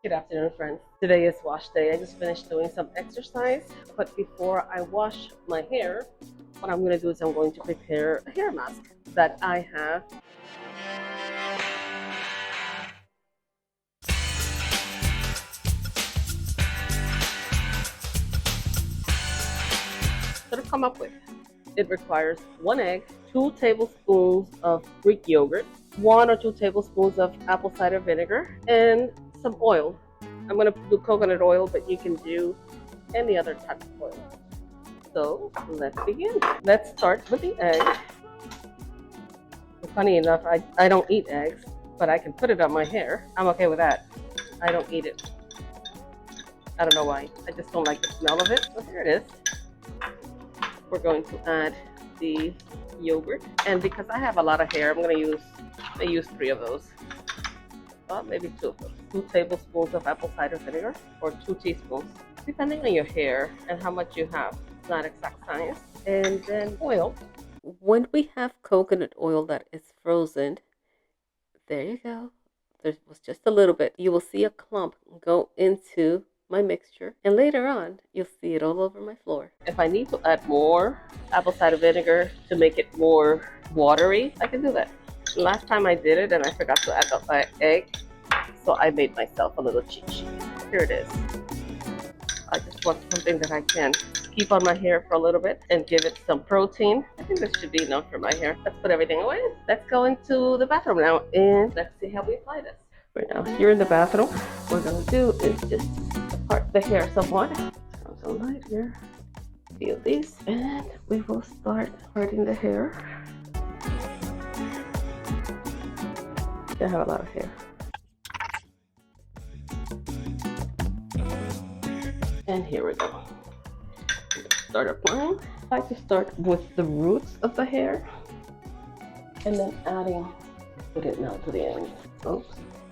Good afternoon, friends. Today is wash day. I just finished doing some exercise, but before I wash my hair, what I'm going to do is I'm going to prepare a hair mask that I have. That I've come up with. It requires 1 egg, 2 tablespoons of Greek yogurt, 1 or 2 tablespoons of apple cider vinegar, and some oil. I'm going to do coconut oil, but you can do any other type of oil. So let's begin. Let's start with the egg. Funny enough, I don't eat eggs, but I can put it on my hair. I'm okay with that. I don't eat it. I don't know why. I just don't like the smell of it. So here it is. We're going to add the yogurt, and because I have a lot of hair, I'm going to use 3 of those. Well, maybe 2 of those. 2 tablespoons of apple cider vinegar, or 2 teaspoons, depending on your hair and how much you have. It's not exact science. And then oil. When we have coconut oil that is frozen, there you go. There was just a little bit. You will see a clump go into my mixture, and later on you'll see it all over my floor. If I need to add more apple cider vinegar to make it more watery, I can do that. Last time I did it and I forgot to add the egg, so I made myself a little cheat sheet. Here it is. I just want something that I can keep on my hair for a little bit and give it some protein. I think this should be enough for my hair. Let's put everything away. Let's go into the bathroom now and let's see how we apply this. Right now, here in the bathroom, what we're going to do is just part the hair somewhat. Turn on some light here. Feel these, and we will start parting the hair. I have a lot of hair. And here we go. Start applying. I like to start with the roots of the hair and then put it now to the end. Oops.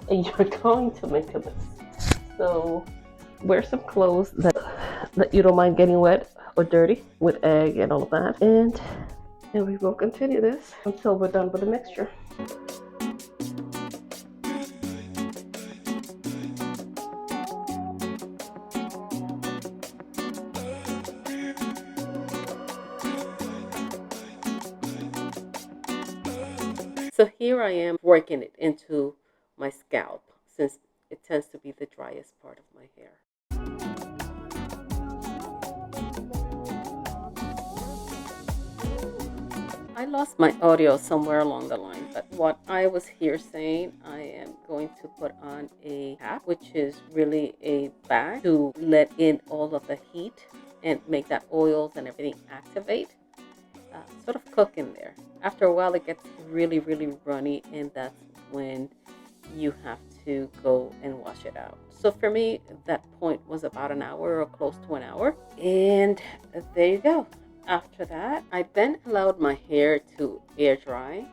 And you're going to make a mess. So wear some clothes that you don't mind getting wet or dirty with egg and all of that. And we will continue this until we're done with the mixture. So here I am working it into my scalp, since it tends to be the driest part of my hair. I lost my audio somewhere along the line, but what I was here saying, I am going to put on a cap, which is really a bag to let in all of the heat and make that oils and everything activate. Sort of cook in there. After a while it gets really runny, and that's when you have to go and wash it out. So for me, that point was about an hour or close to an hour, and there you go. After that, I then allowed my hair to air dry,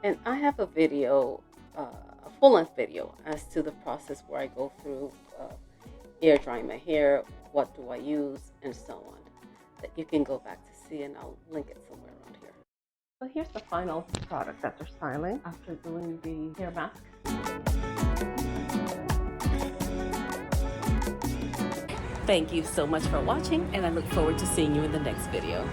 and I have a video, a full-length video as to the process where I go through air drying my hair, what do I use, and so on, that you can go back to see, and I'll link it somewhere around here. So here's the final product after styling, after doing the hair mask. Thank you so much for watching, and I look forward to seeing you in the next video.